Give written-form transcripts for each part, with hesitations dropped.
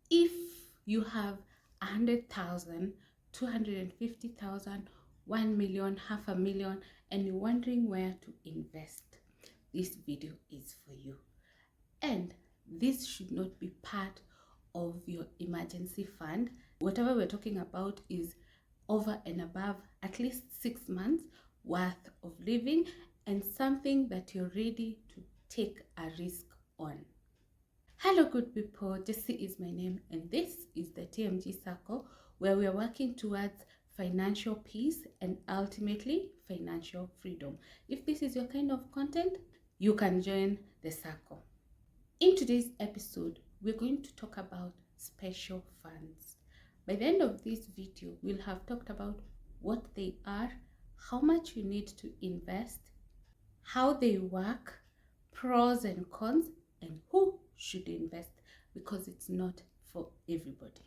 If you have 100,000, 250,000, 1 million, half a million, and you're wondering where to invest, this video is for you. And this should not be part of your emergency fund. Whatever we're talking about is over and above at least 6 months worth of living and something that you're ready to take a risk on. Hello good people, Jessie is my name and this is the TMG Circle, where we are working towards financial peace and ultimately financial freedom. If this is your kind of content, you can join the circle. In today's episode, we're going to talk about special funds. By the end of this video, we'll have talked about what they are, how much you need to invest, how they work, pros and cons, and who should invest, because it's not for everybody.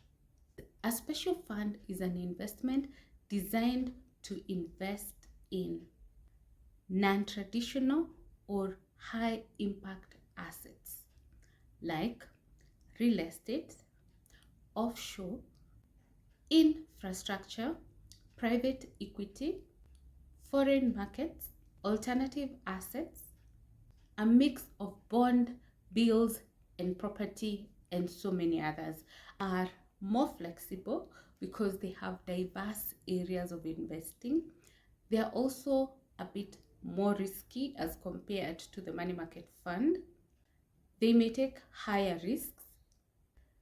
A special fund is an investment designed to invest in non-traditional or high impact assets like real estate, offshore, infrastructure, private equity, foreign markets, alternative assets, a mix of bond, bills, and property, and so many others. Are more flexible because they have diverse areas of investing. They are also a bit more risky as compared to the money market fund. They may take higher risks.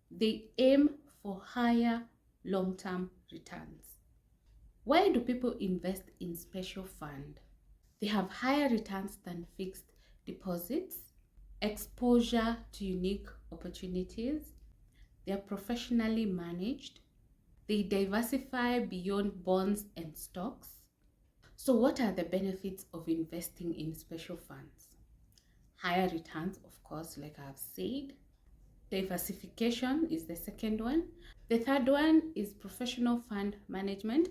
They aim for higher long-term returns. Why do people invest in special fund? They have higher returns than fixed deposits, exposure to unique opportunities, they are professionally managed, they diversify beyond bonds and stocks. So what are the benefits of investing in special funds? Higher returns, of course, like I've said. Diversification is the second one. The third one is professional fund management.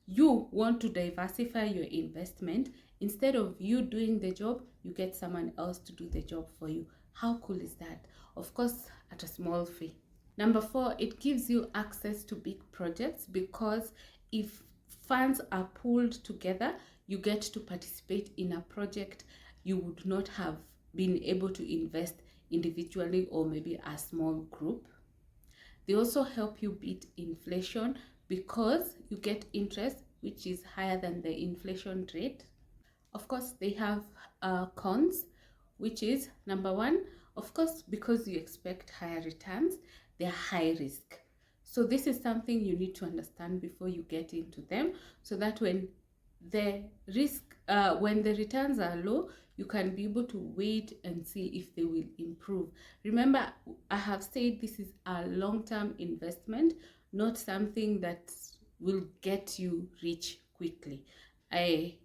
You want to diversify your investment. Instead of you doing the job, you get someone else to do the job for you. How cool is that? Of course, at a small fee. Number 4, it gives you access to big projects, because if funds are pooled together, you get to participate in a project you would not have been able to invest individually or maybe a small group. They also help you beat inflation because you get interest which is higher than the inflation rate. Of course, they have cons, which is number 1, of course, because you expect higher returns, they are high risk. So this is something you need to understand before you get into them, so that when the returns are low, you can be able to wait and see if they will improve. Remember, I have said this is a long-term investment, not something that will get you rich quickly. I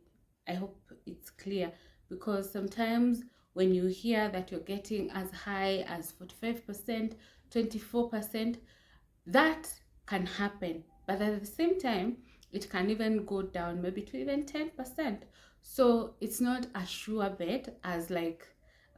hope it's clear, because sometimes when you hear that you're getting as high as 45%, 24%, that can happen. But at the same time, it can even go down maybe to even 10%. So it's not a sure bet as like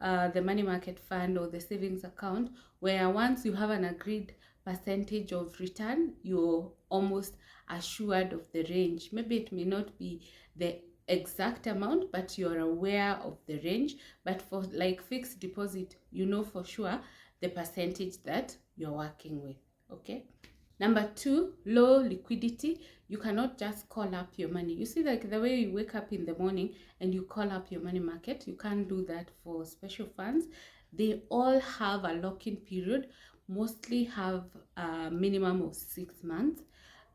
the money market fund or the savings account, where once you have an agreed percentage of return, you're almost assured of the range. Maybe it may not be the exact amount, but you're aware of the range. But for like fixed deposit, you know for sure the percentage that you're working with. Okay. Number 2, low liquidity. You cannot just call up your money. You see, like the way you wake up in the morning and you call up your money market, you can't do that for special funds. They all have a lock-in period, mostly have a minimum of 6 months,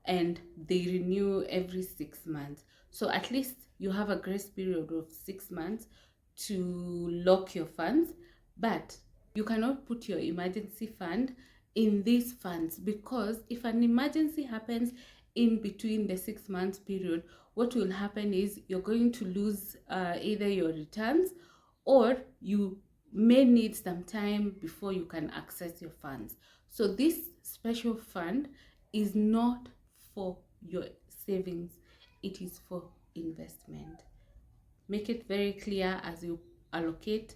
and they renew every 6 months. So at least you have a grace period of 6 months to lock your funds, but you cannot put your emergency fund in these funds, because if an emergency happens in between the 6 months period, what will happen is you're going to lose either your returns, or you may need some time before you can access your funds. So this special fund is not for your savings, it is for investment. Make it very clear as you allocate.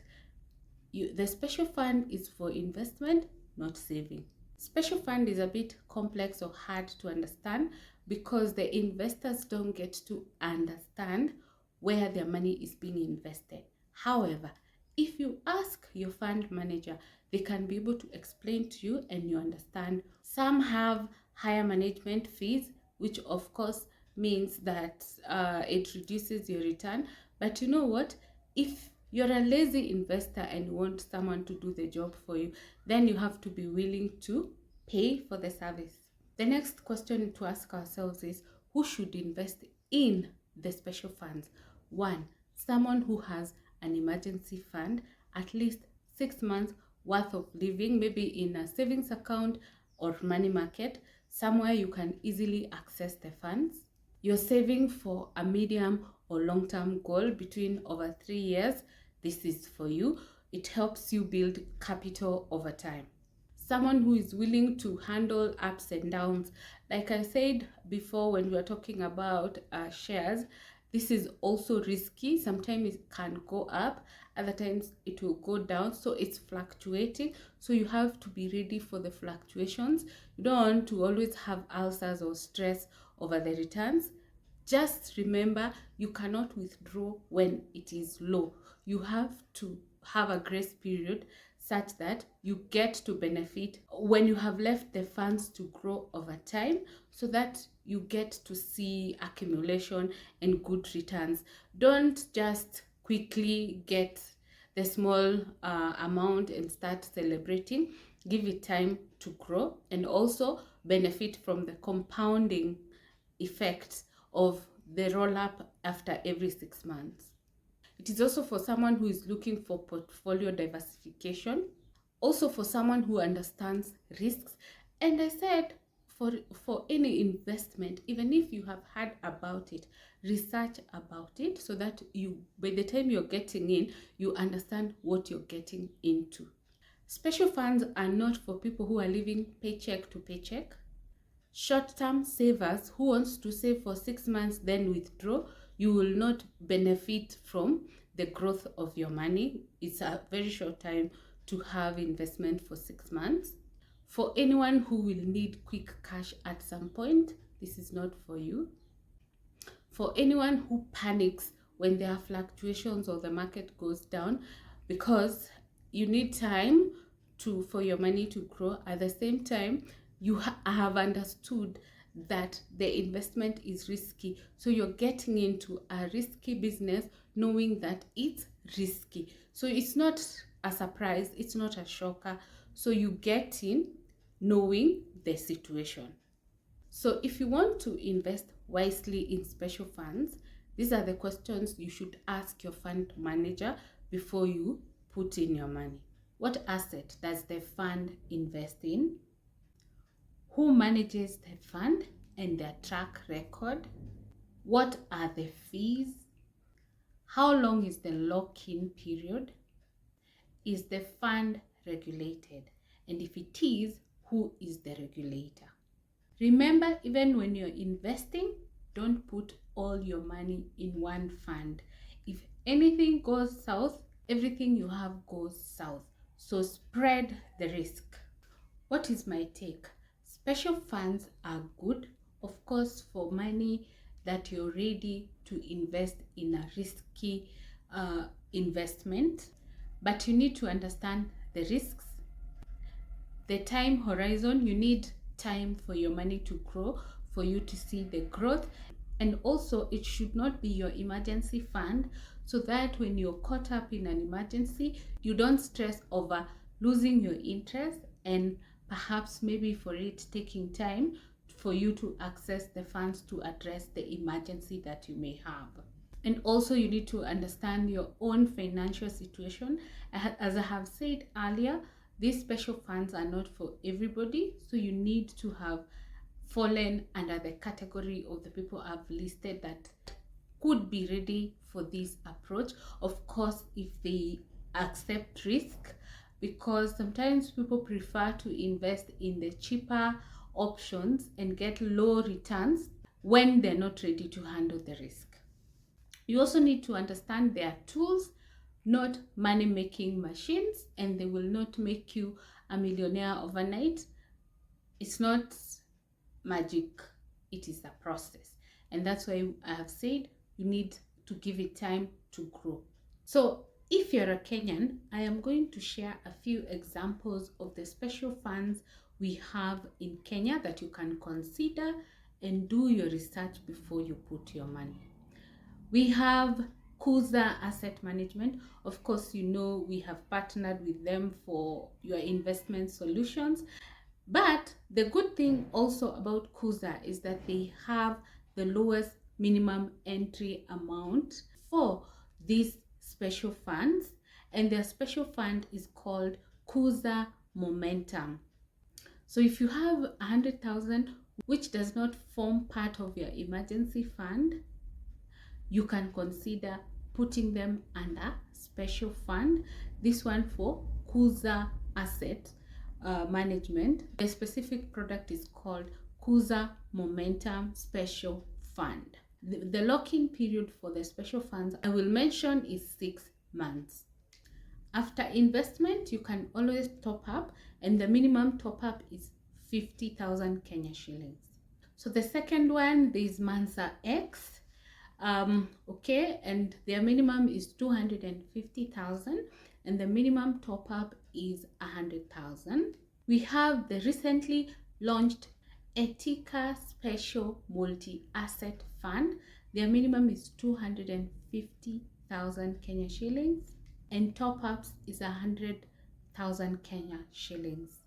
The special fund is for investment, not saving. Special fund is a bit complex or hard to understand because the investors don't get to understand where their money is being invested. However, if you ask your fund manager, they can be able to explain to you and you understand. Some have higher management fees, which of course means that it reduces your return. But you know what? If you're a lazy investor and you want someone to do the job for you, then you have to be willing to pay for the service. The next question to ask ourselves is, who should invest in the special funds? One, someone who has an emergency fund, at least 6 months worth of living, maybe in a savings account or money market, somewhere you can easily access the funds. You're saving for a medium or long-term goal between over 3 years. This is for you. It helps you build capital over time. Someone who is willing to handle ups and downs. Like I said before, when we were talking about shares, this is also risky. Sometimes it can go up, other times it will go down, so it's fluctuating. So you have to be ready for the fluctuations. You don't want to always have ulcers or stress over the returns. Just remember, you cannot withdraw when it is low. You have to have a grace period such that you get to benefit when you have left the funds to grow over time, so that you get to see accumulation and good returns. Don't just quickly get the small amount and start celebrating. Give it time to grow and also benefit from the compounding effects of the roll up after every 6 months. It is also for someone who is looking for portfolio diversification, also for someone who understands risks. And I said, for any investment, even if you have heard about it, research about it so that you, by the time you're getting in, you understand what you're getting into. Special funds are not for people who are living paycheck to paycheck. Short-term savers who wants to save for 6 months then withdraw, you will not benefit from the growth of your money. It's a very short time to have investment for 6 months. For anyone who will need quick cash at some point, this is not for you. For anyone who panics when there are fluctuations or the market goes down, because you need time for your money to grow. At the same time, you have understood that the investment is risky. So you're getting into a risky business knowing that it's risky. So it's not a surprise, it's not a shocker. So you get in knowing the situation. So if you want to invest wisely in special funds, these are the questions you should ask your fund manager before you put in your money. What asset does the fund invest in? Who manages the fund and their track record? What are the fees? How long is the lock-in period? Is the fund regulated? And if it is, who is the regulator? Remember, even when you're investing, don't put all your money in one fund. If anything goes south, everything you have goes south. So spread the risk. What is my take? Special funds are good, of course, for money that you're ready to invest in a risky investment. But you need to understand the risks, the time horizon. You need time for your money to grow, for you to see the growth. And also, it should not be your emergency fund, so that when you're caught up in an emergency, you don't stress over losing your interest and perhaps maybe for it taking time for you to access the funds to address the emergency that you may have. And also, you need to understand your own financial situation. As I have said earlier, these special funds are not for everybody, so you need to have fallen under the category of the people I've listed that could be ready for this approach. Of course, if they accept risk, because sometimes people prefer to invest in the cheaper options and get low returns when they're not ready to handle the risk. You also need to understand their tools, not money-making machines, and they will not make you a millionaire overnight. It's not magic, it is a process. And that's why I have said you need to give it time to grow. So if you're a Kenyan, I am going to share a few examples of the special funds we have in Kenya that you can consider and do your research before you put your money. We have Kuza Asset Management. Of course, you know we have partnered with them for your investment solutions. But the good thing also about Kuza is that they have the lowest minimum entry amount for these special funds, and their special fund is called Kuza Momentum. So if you have 100,000 which does not form part of your emergency fund, you can consider putting them under special fund. This one for Kuza Asset Management. The specific product is called Kuza Momentum Special Fund. The lock-in period for the special funds I will mention is 6 months. After investment, you can always top up, and the minimum top up is 50,000 Kenya shillings. So the second one, there is Mansa X. Okay, and their minimum is 250,000 and the minimum top up is 100,000. We have the recently launched Etika Special Multi-Asset Fund. Their minimum is 250,000 Kenya shillings and top ups is 100,000 Kenya shillings.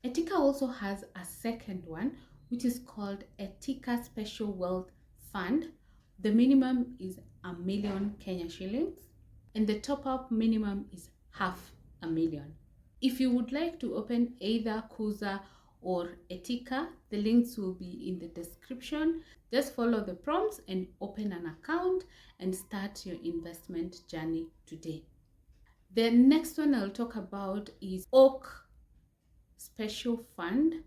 Etika also has a second one which is called Etika Special Wealth Fund. The minimum is 1,000,000 Kenya shillings and the top up minimum is 500,000. If you would like to open either Kuza or Etika, the links will be in the description. Just follow the prompts and open an account and start your investment journey today. The next one I'll talk about is Oak Special Fund,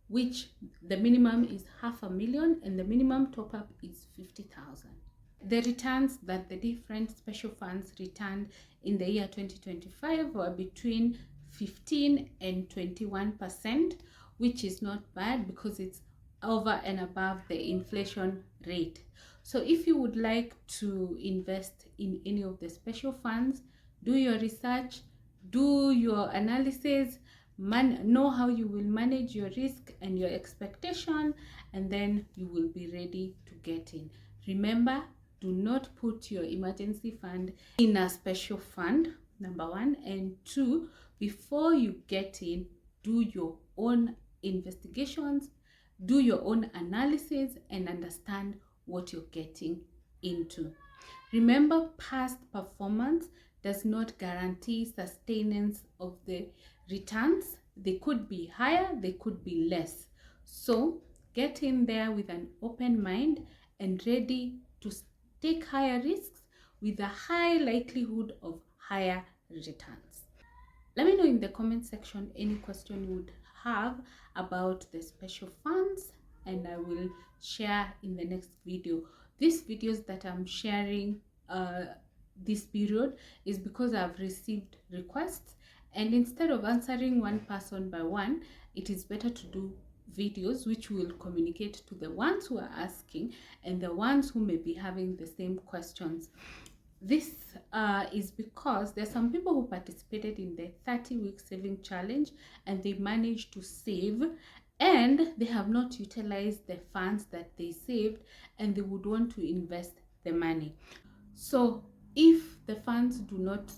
which the minimum is 500,000 and the minimum top up is 50,000. The returns that the different special funds returned in the year 2025 were between 15 and 21%, which is not bad because it's over and above the inflation rate. So if you would like to invest in any of the special funds, do your research, do your analysis, know how you will manage your risk and your expectation, and then you will be ready to get in. Remember, do not put your emergency fund in a special fund, number one, and two, before you get in, do your own investigations, do your own analysis, and understand what you're getting into. Remember, past performance does not guarantee sustenance of the returns. They could be higher, they could be less. So get in there with an open mind and ready to take higher risks with a high likelihood of higher returns. Let me know in the comment section any question you would have about the special funds, and I will share in the next video. These videos that I'm sharing this period is because I've received requests, and instead of answering one person by one, it is better to do videos which will communicate to the ones who are asking and the ones who may be having the same questions. This is because there's some people who participated in the 30-week saving challenge and they managed to save, and they have not utilized the funds that they saved and they would want to invest the money. So if the funds do not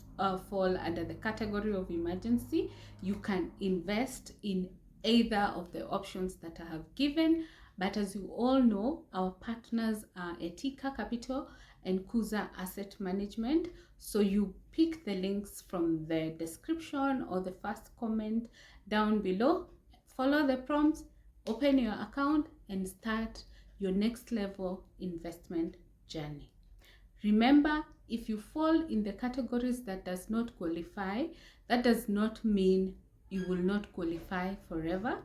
fall under the category of emergency, you can invest in either of the options that I have given. But as you all know, our partners are Etika Capital and Kuza Asset Management. So you pick the links from the description or the first comment down below. Follow the prompts, open your account, and start your next level investment journey. Remember, if you fall in the categories that does not qualify, that does not mean you will not qualify forever.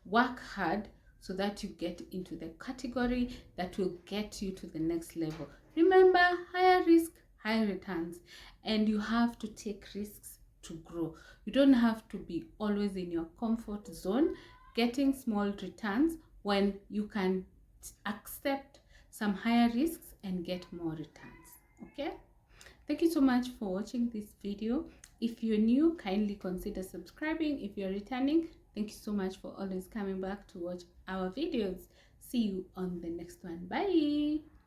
Work hard so that you get into the category that will get you to the next level. Remember, higher risk, higher returns, and you have to take risks to grow. You don't have to be always in your comfort zone. getting small returns when you can accept some higher risks and get more returns. Okay, thank you so much for watching this video. If you're new, kindly consider subscribing. If you're returning, thank you so much for always coming back to watch our videos. See you on the next one. Bye.